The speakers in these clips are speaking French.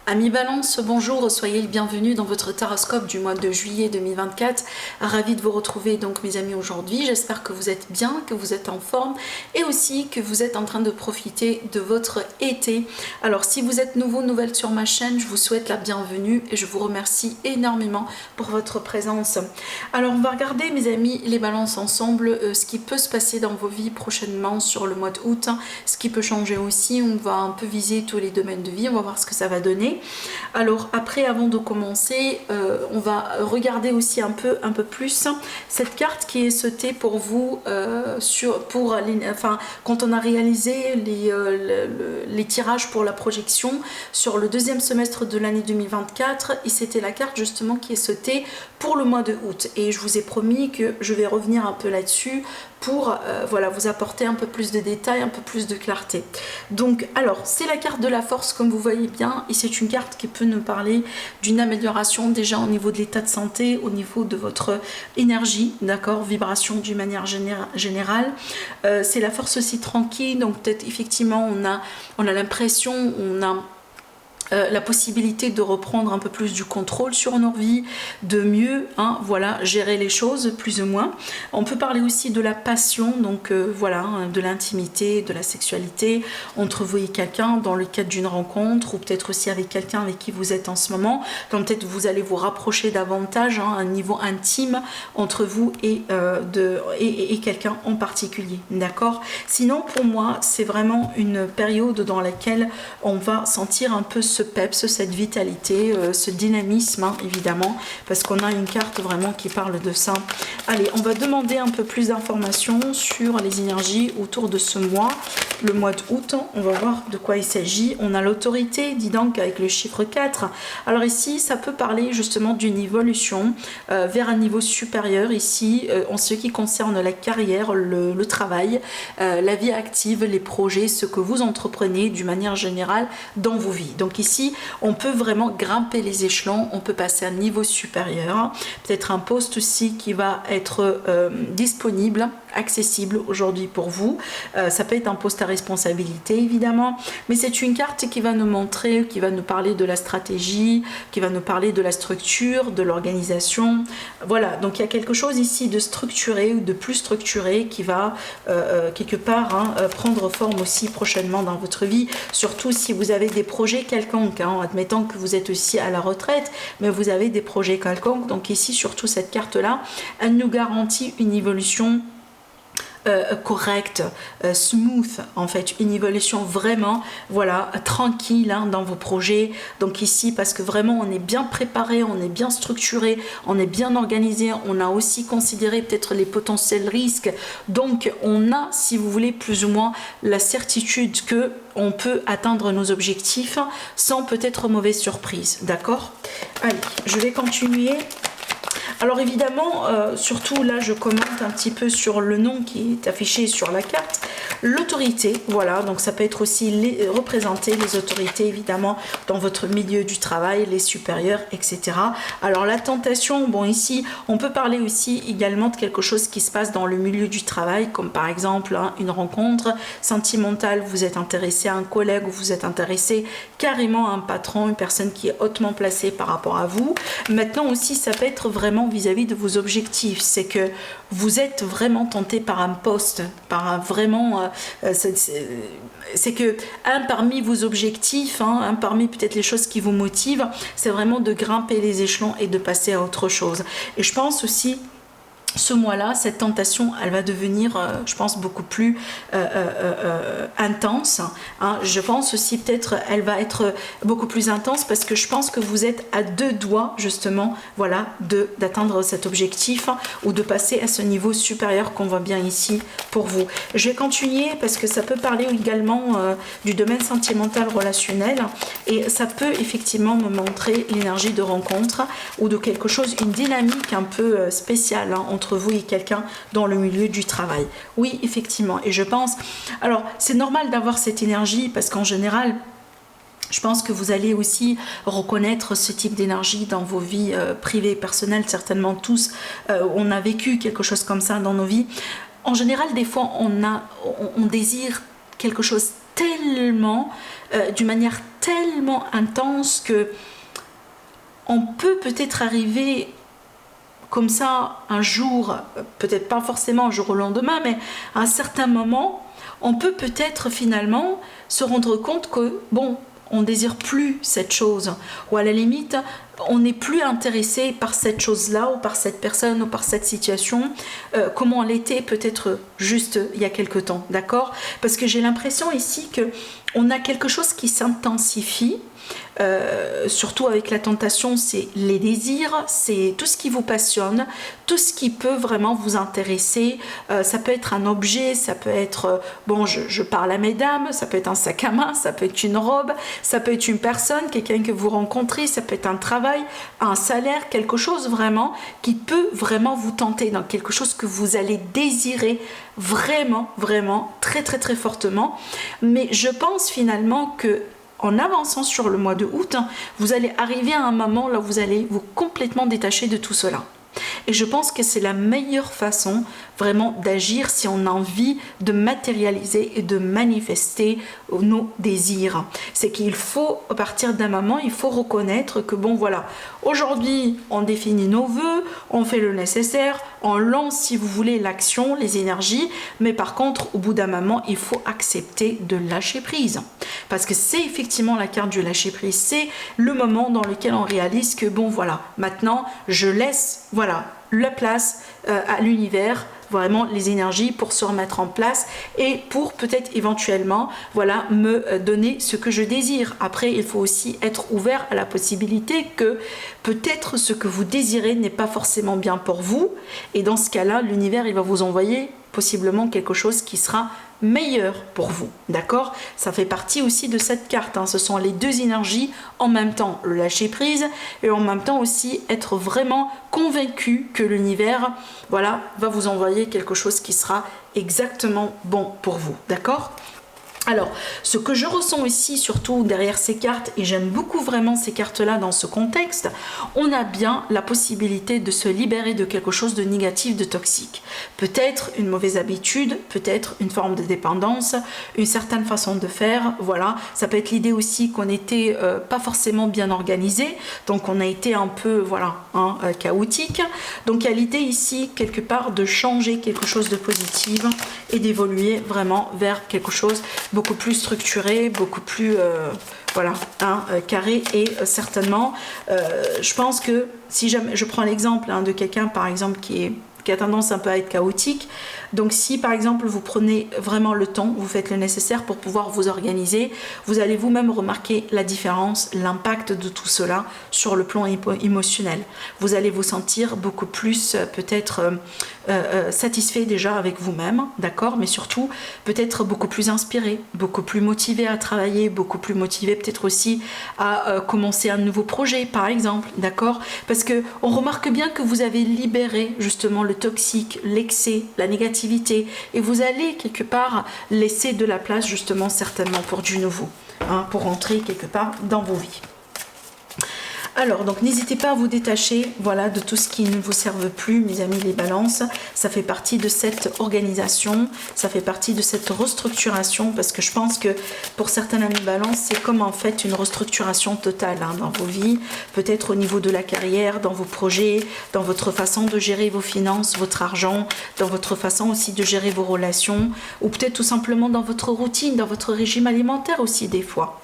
Amis Balance, bonjour, soyez le bienvenu dans votre taroscope du mois de juillet 2024. Ravi de vous retrouver donc mes amis aujourd'hui. J'espère que vous êtes bien, que vous êtes en forme et aussi que vous êtes en train de profiter de votre été. Alors si vous êtes nouveau, nouvelle sur ma chaîne, je vous souhaite la bienvenue et je vous remercie énormément pour votre présence. Alors on va regarder mes amis les balances ensemble, ce qui peut se passer dans vos vies prochainement sur le mois d'août, ce qui peut changer aussi. On va un peu viser tous les domaines de vie, on va voir ce que ça va donner. Alors après, avant de commencer, on va regarder aussi un peu plus cette carte qui est sautée pour vous quand on a réalisé les tirages pour la projection sur le deuxième semestre de l'année 2024, et c'était la carte justement qui est sautée pour le mois de août, et je vous ai promis que je vais revenir un peu là-dessus pour voilà, vous apporter un peu plus de détails, un peu plus de clarté. Donc alors c'est la carte de la force comme vous voyez bien, et c'est une carte qui peut nous parler d'une amélioration déjà au niveau de l'état de santé, au niveau de votre énergie, d'accord, vibration d'une manière générale. C'est la force aussi tranquille, donc peut-être effectivement on a l'impression, on a la possibilité de reprendre un peu plus du contrôle sur nos vies, de mieux voilà, gérer les choses plus ou moins. On peut parler aussi de la passion, donc voilà, de l'intimité, de la sexualité entre vous et quelqu'un dans le cadre d'une rencontre, ou peut-être aussi avec quelqu'un avec qui vous êtes en ce moment. Donc peut-être vous allez vous rapprocher davantage à un niveau intime entre vous et quelqu'un en particulier, d'accord. Sinon pour moi c'est vraiment une période dans laquelle on va sentir un peu ce peps, cette vitalité, ce dynamisme évidemment, parce qu'on a une carte vraiment qui parle de ça. Allez, on va demander un peu plus d'informations sur les énergies autour de ce mois, le mois d'août. On va voir de quoi il s'agit. On a l'autorité, dis donc, avec le chiffre 4. Alors ici, ça peut parler justement d'une évolution vers un niveau supérieur ici, en ce qui concerne la carrière, le travail, la vie active, les projets, ce que vous entreprenez d'une manière générale dans vos vies. Donc ici, on peut vraiment grimper les échelons, on peut passer à un niveau supérieur, peut-être un poste aussi qui va être disponible, accessible aujourd'hui pour vous. Ça peut être un poste à responsabilité évidemment, mais c'est une carte qui va nous montrer, qui va nous parler de la stratégie, qui va nous parler de la structure, de l'organisation. Voilà, donc il y a quelque chose ici de structuré ou de plus structuré qui va quelque part prendre forme aussi prochainement dans votre vie, surtout si vous avez des projets quelconques, admettant que vous êtes aussi à la retraite, mais vous avez des projets quelconques. Donc ici surtout cette carte là, elle nous garantit une évolution correcte, smooth, en fait, une évolution vraiment, voilà, tranquille dans vos projets. Donc ici, parce que vraiment on est bien préparé, on est bien structuré, on est bien organisé, on a aussi considéré peut-être les potentiels risques, donc on a, si vous voulez, plus ou moins la certitude que on peut atteindre nos objectifs sans peut-être mauvaise surprise, d'accord. Allez, je vais continuer. Alors évidemment, surtout là je commente un petit peu sur le nom qui est affiché sur la carte, l'autorité, voilà, donc ça peut être aussi représenter les autorités évidemment dans votre milieu du travail, les supérieurs, etc. Alors la tentation, bon ici on peut parler aussi également de quelque chose qui se passe dans le milieu du travail, comme par exemple une rencontre sentimentale, vous êtes intéressé à un collègue ou vous êtes intéressé carrément à un patron, une personne qui est hautement placée par rapport à vous. Maintenant aussi ça peut être vraiment vis-à-vis de vos objectifs, c'est que vous êtes vraiment tenté par un poste, par un vraiment, c'est que parmi vos objectifs, parmi peut-être les choses qui vous motivent, c'est vraiment de grimper les échelons et de passer à autre chose. Et je pense aussi ce mois-là, cette tentation, elle va devenir, je pense, beaucoup plus intense. Je pense aussi peut-être, elle va être beaucoup plus intense parce que je pense que vous êtes à deux doigts, justement, voilà, d'atteindre cet objectif ou de passer à ce niveau supérieur qu'on voit bien ici pour vous. Je vais continuer parce que ça peut parler également du domaine sentimental relationnel, et ça peut effectivement me montrer l'énergie de rencontre ou de quelque chose, une dynamique un peu spéciale entre vous et quelqu'un dans le milieu du travail. Oui, effectivement, et je pense, alors c'est normal d'avoir cette énergie parce qu'en général, je pense que vous allez aussi reconnaître ce type d'énergie dans vos vies privées, personnelles, certainement tous, on a vécu quelque chose comme ça dans nos vies. En général, des fois, on désire quelque chose tellement, d'une manière tellement intense que on peut peut-être arriver comme ça un jour, peut-être pas forcément un jour au lendemain, mais à un certain moment, on peut peut-être finalement se rendre compte que, bon, on ne désire plus cette chose, ou à la limite, on n'est plus intéressé par cette chose-là, ou par cette personne, ou par cette situation, comme on l'était peut-être juste il y a quelque temps, d'accord? Parce que j'ai l'impression ici que on a quelque chose qui s'intensifie, surtout avec la tentation, c'est les désirs, c'est tout ce qui vous passionne, tout ce qui peut vraiment vous intéresser. Ça peut être un objet, ça peut être, bon, je parle à mesdames, ça peut être un sac à main, ça peut être une robe, ça peut être une personne, quelqu'un que vous rencontrez, ça peut être un travail, un salaire, quelque chose vraiment qui peut vraiment vous tenter, donc quelque chose que vous allez désirer vraiment, vraiment, très, très, très fortement. Mais je pense finalement que en avançant sur le mois de août, vous allez arriver à un moment là où vous allez vous complètement détacher de tout cela. Et je pense que c'est la meilleure façon vraiment d'agir si on a envie de matérialiser et de manifester nos désirs. C'est qu'il faut, à partir d'un moment, il faut reconnaître que bon voilà, aujourd'hui on définit nos vœux, on fait le nécessaire, on lance si vous voulez l'action, les énergies, mais par contre au bout d'un moment il faut accepter de lâcher prise. Parce que c'est effectivement la carte du lâcher prise, c'est le moment dans lequel on réalise que bon voilà, maintenant je laisse voilà la place à l'univers, vraiment les énergies pour se remettre en place et pour peut-être éventuellement voilà me donner ce que je désire. Après il faut aussi être ouvert à la possibilité que peut-être ce que vous désirez n'est pas forcément bien pour vous, et dans ce cas-là l'univers il va vous envoyer possiblement quelque chose qui sera meilleur pour vous, d'accord? Ça fait partie aussi de cette carte, hein. Ce sont les deux énergies en même temps, le lâcher prise et en même temps aussi être vraiment convaincu que l'univers voilà, va vous envoyer quelque chose qui sera exactement bon pour vous, d'accord? Alors, ce que je ressens ici, surtout derrière ces cartes, et j'aime beaucoup vraiment ces cartes-là dans ce contexte, on a bien la possibilité de se libérer de quelque chose de négatif, de toxique. Peut-être une mauvaise habitude, peut-être une forme de dépendance, une certaine façon de faire, voilà. Ça peut être l'idée aussi qu'on n'était pas forcément bien organisé, donc on a été un peu, voilà, hein, chaotique. Donc il y a l'idée ici, quelque part, de changer quelque chose de positif et d'évoluer vraiment vers quelque chose beaucoup plus structuré, beaucoup plus voilà, hein, carré, et certainement je pense que si jamais je prends l'exemple hein, de quelqu'un par exemple qui a tendance un peu à être chaotique, donc si par exemple vous prenez vraiment le temps, vous faites le nécessaire pour pouvoir vous organiser, vous allez vous-même remarquer la différence, l'impact de tout cela sur le plan émotionnel. Vous allez vous sentir beaucoup plus peut-être satisfait déjà avec vous-même, d'accord, mais surtout peut-être beaucoup plus inspiré, beaucoup plus motivé à travailler, beaucoup plus motivé peut-être aussi à commencer un nouveau projet par exemple, d'accord, parce que on remarque bien que vous avez libéré justement le toxique, l'excès, la négativité, et vous allez quelque part laisser de la place justement certainement pour du nouveau, hein, pour entrer quelque part dans vos vies. Alors, donc n'hésitez pas à vous détacher voilà, de tout ce qui ne vous serve plus, mes amis les balances. Ça fait partie de cette organisation, ça fait partie de cette restructuration, parce que je pense que pour certains amis balances, c'est comme en fait une restructuration totale hein, dans vos vies, peut-être au niveau de la carrière, dans vos projets, dans votre façon de gérer vos finances, votre argent, dans votre façon aussi de gérer vos relations, ou peut-être tout simplement dans votre routine, dans votre régime alimentaire aussi des fois.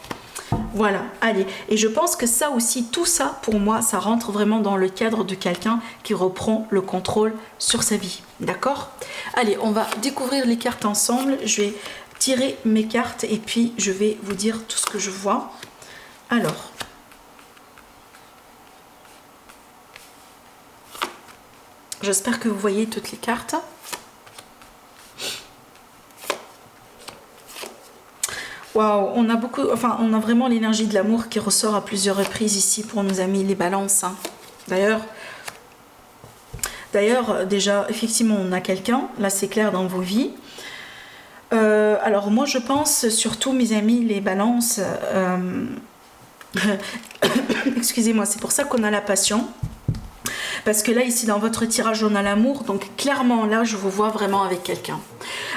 Voilà, allez, et je pense que ça aussi, tout ça, pour moi, ça rentre vraiment dans le cadre de quelqu'un qui reprend le contrôle sur sa vie, d'accord? Allez, on va découvrir les cartes ensemble, je vais tirer mes cartes et puis je vais vous dire tout ce que je vois. Alors, j'espère que vous voyez toutes les cartes. Waouh, on a beaucoup, enfin, on a vraiment l'énergie de l'amour qui ressort à plusieurs reprises ici pour nos amis les balances. Hein. D'ailleurs, déjà, effectivement, on a quelqu'un, là c'est clair dans vos vies. Alors moi je pense surtout, mes amis les balances, excusez-moi, c'est pour ça qu'on a la passion. Parce que là, ici, dans votre tirage, on a l'amour. Donc, clairement, là, je vous vois vraiment avec quelqu'un.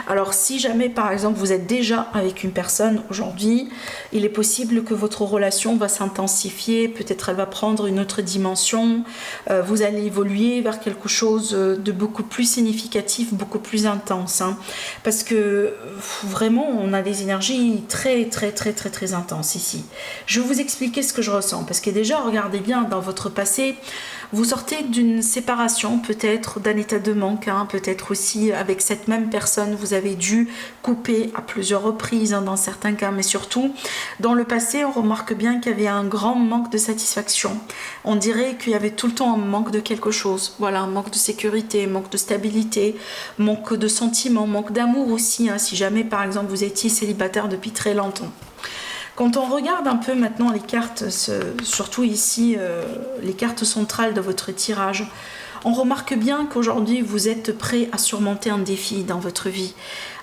Alors si jamais par exemple vous êtes déjà avec une personne aujourd'hui, il est possible que votre relation va s'intensifier, peut-être elle va prendre une autre dimension, vous allez évoluer vers quelque chose de beaucoup plus significatif, beaucoup plus intense, hein, parce que vraiment on a des énergies très intenses ici. Je vais vous expliquer ce que je ressens, parce que déjà regardez bien dans votre passé, vous sortez d'une séparation, peut-être d'un état de manque, hein, peut-être aussi avec cette même personne, vous avez dû couper à plusieurs reprises, hein, dans certains cas, mais surtout, dans le passé, on remarque bien qu'il y avait un grand manque de satisfaction. On dirait qu'il y avait tout le temps un manque de quelque chose, voilà, un manque de sécurité, manque de stabilité, manque de sentiments, manque d'amour aussi, hein, si jamais par exemple vous étiez célibataire depuis très longtemps. Quand on regarde un peu maintenant les cartes, surtout ici, les cartes centrales de votre tirage, on remarque bien qu'aujourd'hui vous êtes prêt à surmonter un défi dans votre vie.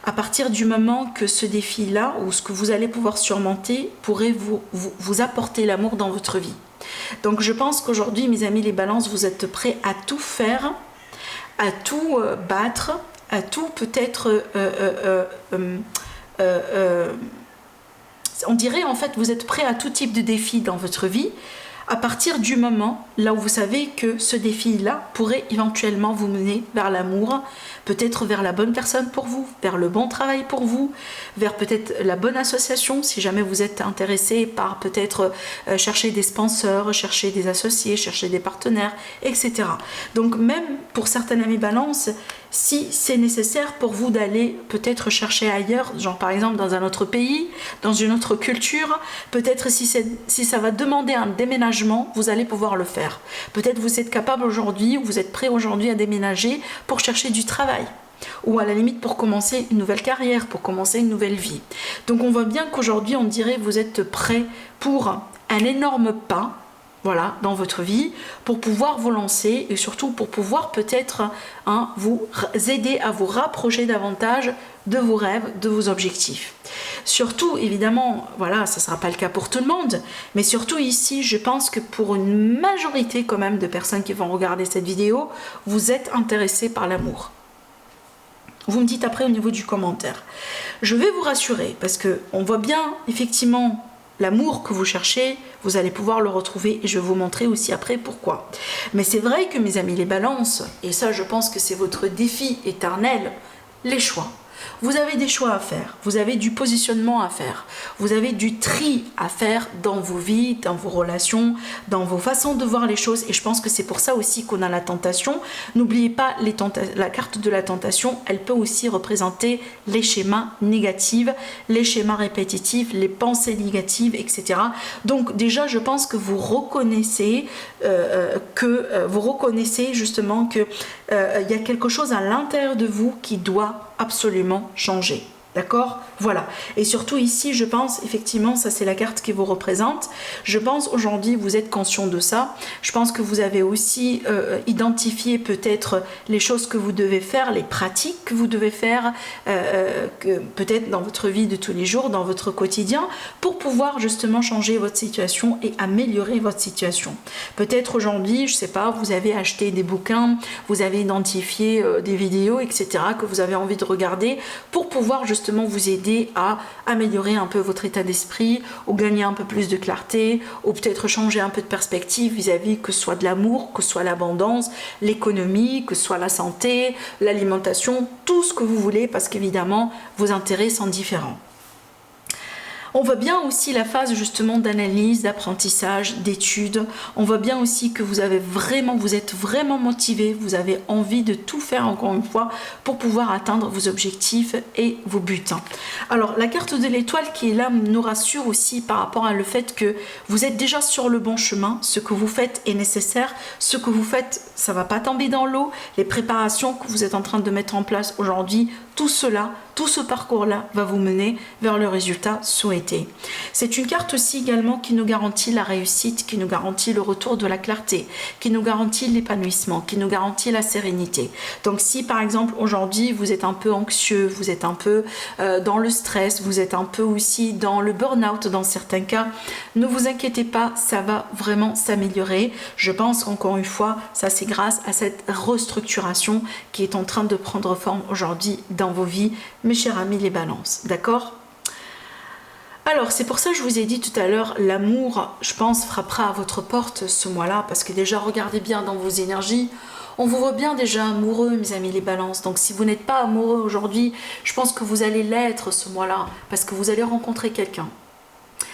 À partir du moment que ce défi-là, ou ce que vous allez pouvoir surmonter, pourrait vous apporter l'amour dans votre vie. Donc je pense qu'aujourd'hui, mes amis les balances, vous êtes prêts à tout faire, à tout battre, à tout peut-être... on dirait en fait vous êtes prêt à tout type de défi dans votre vie à partir du moment là où vous savez que ce défi-là pourrait éventuellement vous mener vers l'amour, peut-être vers la bonne personne pour vous, vers le bon travail pour vous, vers peut-être la bonne association si jamais vous êtes intéressé par peut-être chercher des sponsors, chercher des associés, chercher des partenaires, etc. Donc même pour certaines amies balances, si c'est nécessaire pour vous d'aller peut-être chercher ailleurs, genre par exemple dans un autre pays, dans une autre culture, peut-être si ça va demander un déménagement, vous allez pouvoir le faire. Peut-être vous êtes capable aujourd'hui, ou vous êtes prêt aujourd'hui à déménager pour chercher du travail. Ou à la limite pour commencer une nouvelle carrière, pour commencer une nouvelle vie. Donc on voit bien qu'aujourd'hui on dirait que vous êtes prêt pour un énorme pas, voilà, dans votre vie, pour pouvoir vous lancer et surtout pour pouvoir peut-être vous aider à vous rapprocher davantage de vos rêves, de vos objectifs. Surtout, évidemment, voilà, ça ne sera pas le cas pour tout le monde, mais surtout ici, je pense que pour une majorité quand même de personnes qui vont regarder cette vidéo, vous êtes intéressés par l'amour. Vous me dites après au niveau du commentaire. Je vais vous rassurer parce qu'on voit bien effectivement l'amour que vous cherchez, vous allez pouvoir le retrouver et je vais vous montrer aussi après pourquoi. Mais c'est vrai que mes amis les balances, et ça je pense que c'est votre défi éternel, les choix. Vous avez des choix à faire, vous avez du positionnement à faire, vous avez du tri à faire dans vos vies, dans vos relations, dans vos façons de voir les choses et je pense que c'est pour ça aussi qu'on a la tentation. N'oubliez pas, la carte de la tentation, elle peut aussi représenter les schémas négatifs, les schémas répétitifs, les pensées négatives, etc. Donc déjà, je pense que vous reconnaissez justement que il y a quelque chose à l'intérieur de vous qui doit absolument changer. D'accord? Voilà. Et surtout ici, je pense, effectivement, ça c'est la carte qui vous représente. Je pense aujourd'hui, vous êtes conscient de ça. Je pense que vous avez aussi identifié peut-être les choses que vous devez faire, les pratiques que vous devez faire, peut-être dans votre vie de tous les jours, dans votre quotidien, pour pouvoir justement changer votre situation et améliorer votre situation. Peut-être aujourd'hui, je sais pas, vous avez acheté des bouquins, vous avez identifié des vidéos, etc., que vous avez envie de regarder pour pouvoir justement vous aider à améliorer un peu votre état d'esprit, ou gagner un peu plus de clarté, ou peut-être changer un peu de perspective vis-à-vis que ce soit de l'amour, que ce soit l'abondance, l'économie, que ce soit la santé, l'alimentation, tout ce que vous voulez, parce qu'évidemment vos intérêts sont différents. On voit bien aussi la phase justement d'analyse, d'apprentissage, d'études. On voit bien aussi que vous êtes vraiment motivé, vous avez envie de tout faire encore une fois pour pouvoir atteindre vos objectifs et vos buts. Alors la carte de l'étoile qui est là nous rassure aussi par rapport à le fait que vous êtes déjà sur le bon chemin, ce que vous faites est nécessaire, ce que vous faites ça va pas tomber dans l'eau, les préparations que vous êtes en train de mettre en place aujourd'hui, tout cela, tout ce parcours-là va vous mener vers le résultat souhaité. sécurité. C'est une carte aussi également qui nous garantit la réussite, qui nous garantit le retour de la clarté, qui nous garantit l'épanouissement, qui nous garantit la sérénité. Donc si par exemple aujourd'hui vous êtes un peu anxieux, vous êtes un peu dans le stress, vous êtes un peu aussi dans le burn-out dans certains cas, ne vous inquiétez pas, ça va vraiment s'améliorer. Je pense qu'encore une fois, ça c'est grâce à cette restructuration qui est en train de prendre forme aujourd'hui dans vos vies, mes chers amis les balances, d'accord? Alors c'est pour ça que je vous ai dit tout à l'heure, l'amour, je pense, frappera à votre porte ce mois-là, parce que déjà regardez bien dans vos énergies, on vous voit bien déjà amoureux, mes amis les balances. Donc si vous n'êtes pas amoureux aujourd'hui, je pense que vous allez l'être ce mois-là, parce que vous allez rencontrer quelqu'un.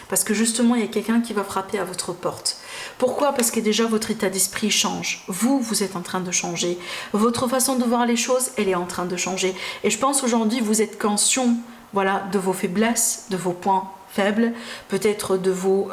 Parce que justement, il y a quelqu'un qui va frapper à votre porte. Pourquoi? Parce que déjà, votre état d'esprit change. Vous êtes en train de changer. Votre façon de voir les choses, elle est en train de changer. Et je pense aujourd'hui, vous êtes conscient, voilà, de vos faiblesses, de vos points faibles, peut-être de vos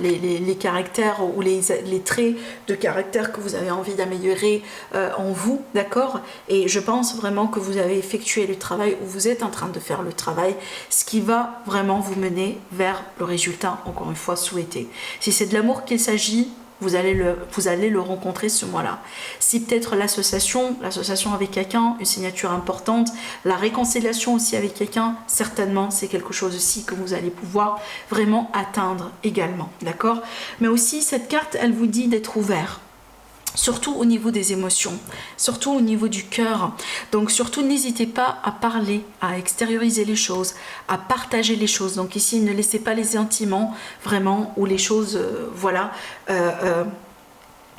les caractères ou les traits de caractère que vous avez envie d'améliorer en vous, d'accord? Et je pense vraiment que vous avez effectué le travail, ou vous êtes en train de faire le travail, ce qui va vraiment vous mener vers le résultat, encore une fois, souhaité. Si c'est de l'amour qu'il s'agit, vous allez le rencontrer ce mois-là. Si peut-être l'association avec quelqu'un, une signature importante, la réconciliation aussi avec quelqu'un, certainement c'est quelque chose aussi que vous allez pouvoir vraiment atteindre également, d'accord? Mais aussi cette carte, elle vous dit d'être ouvert. Surtout au niveau des émotions, surtout au niveau du cœur. Donc surtout n'hésitez pas à parler, à extérioriser les choses, à partager les choses. Donc ici ne laissez pas les sentiments vraiment, ou les choses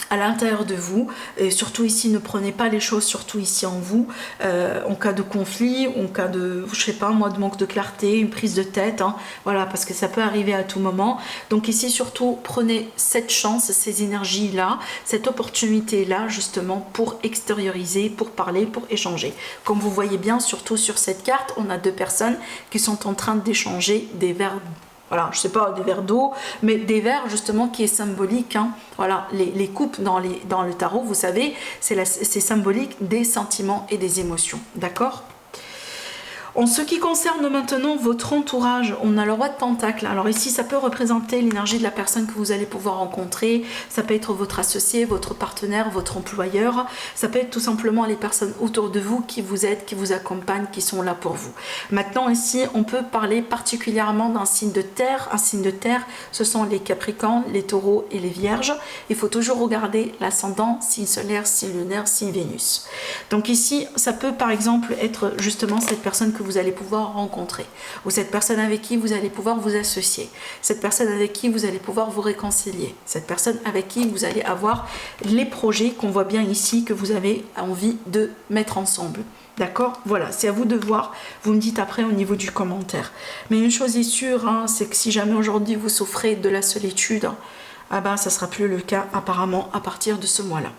à l'intérieur de vous, et surtout ici ne prenez pas les choses surtout ici en vous, en cas de conflit, en cas de, je sais pas moi, de manque de clarté, une prise de tête, hein, voilà, parce que ça peut arriver à tout moment. Donc ici surtout prenez cette chance, ces énergies là, cette opportunité là justement pour extérioriser, pour parler, pour échanger. Comme vous voyez bien, surtout sur cette carte, on a deux personnes qui sont en train d'échanger des verres. Voilà, je sais pas, des verres d'eau, mais des verres justement qui est symbolique. Hein. Voilà, les coupes dans le tarot, vous savez, c'est symbolique des sentiments et des émotions. D'accord ? En ce qui concerne maintenant votre entourage, on a le roi de Pentacle. Alors ici, ça peut représenter l'énergie de la personne que vous allez pouvoir rencontrer. Ça peut être votre associé, votre partenaire, votre employeur. Ça peut être tout simplement les personnes autour de vous qui vous aident, qui vous accompagnent, qui sont là pour vous. Maintenant ici, on peut parler particulièrement d'un signe de terre. Un signe de terre, ce sont les Capricornes, les Taureaux et les Vierges. Il faut toujours regarder l'ascendant, signe solaire, signe lunaire, signe Vénus. Donc ici, ça peut par exemple être justement cette personne que vous allez pouvoir rencontrer, ou cette personne avec qui vous allez pouvoir vous associer, cette personne avec qui vous allez pouvoir vous réconcilier, cette personne avec qui vous allez avoir les projets qu'on voit bien ici que vous avez envie de mettre ensemble. D'accord? Voilà, c'est à vous de voir, vous me dites après au niveau du commentaire. Mais une chose est sûre, hein, c'est que si jamais aujourd'hui vous souffrez de la solitude, ah ben ça sera plus le cas apparemment à partir de ce mois-là.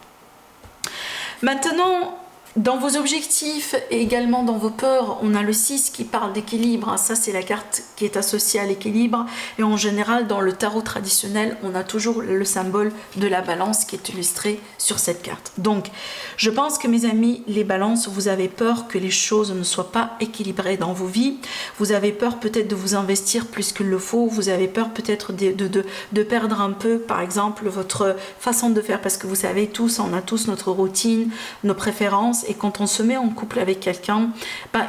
Maintenant, dans vos objectifs et également dans vos peurs, on a le 6 qui parle d'équilibre. Ça, c'est la carte qui est associée à l'équilibre. Et en général, dans le tarot traditionnel, on a toujours le symbole de la balance qui est illustré sur cette carte. Donc, je pense que mes amis, les balances, vous avez peur que les choses ne soient pas équilibrées dans vos vies. Vous avez peur peut-être de vous investir plus qu'il le faut. Vous avez peur peut-être de perdre un peu, par exemple, votre façon de faire. Parce que vous savez tous, on a tous notre routine, nos préférences. Et quand on se met en couple avec quelqu'un,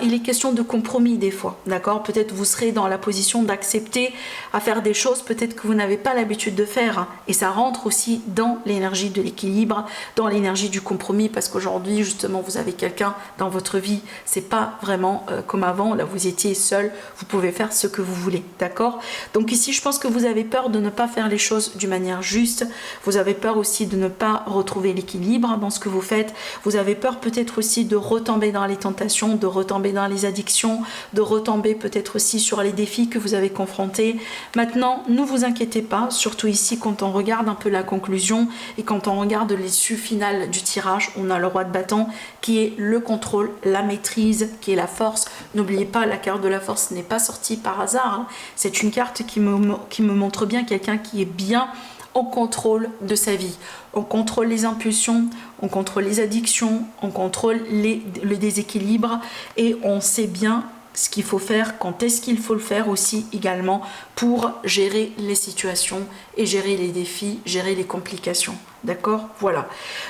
il est question de compromis des fois, d'accord? Peut-être vous serez dans la position d'accepter à faire des choses peut-être que vous n'avez pas l'habitude de faire, hein. Et ça rentre aussi dans l'énergie de l'équilibre, dans l'énergie du compromis, parce qu'aujourd'hui justement vous avez quelqu'un dans votre vie, c'est pas vraiment comme avant, là vous étiez seul, vous pouvez faire ce que vous voulez, d'accord? Donc ici je pense que vous avez peur de ne pas faire les choses d'une manière juste, vous avez peur aussi de ne pas retrouver l'équilibre dans ce que vous faites, vous avez peur peut-être aussi de retomber dans les tentations, de retomber dans les addictions, de retomber peut-être aussi sur les défis que vous avez confrontés. Maintenant, ne vous inquiétez pas, surtout ici quand on regarde un peu la conclusion et quand on regarde l'issue finale du tirage, on a le roi de bâton qui est le contrôle, la maîtrise, qui est la force. N'oubliez pas, la carte de la force n'est pas sortie par hasard, hein. C'est une carte qui me montre bien quelqu'un qui est bien en contrôle de sa vie. On contrôle les impulsions, on contrôle les addictions, on contrôle le déséquilibre et on sait bien ce qu'il faut faire, quand est-ce qu'il faut le faire aussi également pour gérer les situations et gérer les défis, gérer les complications. D'accord? Voilà.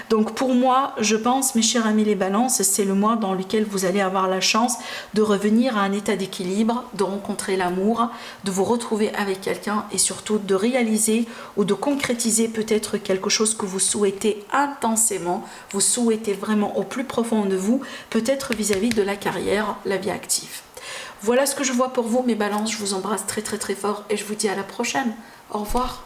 Donc pour moi, je pense, mes chers amis les balances, c'est le mois dans lequel vous allez avoir la chance de revenir à un état d'équilibre, de rencontrer l'amour, de vous retrouver avec quelqu'un et surtout de réaliser ou de concrétiser peut-être quelque chose que vous souhaitez intensément, vous souhaitez vraiment au plus profond de vous, peut-être vis-à-vis de la carrière, la vie active. Voilà ce que je vois pour vous mes balances, je vous embrasse très très très fort et je vous dis à la prochaine. Au revoir.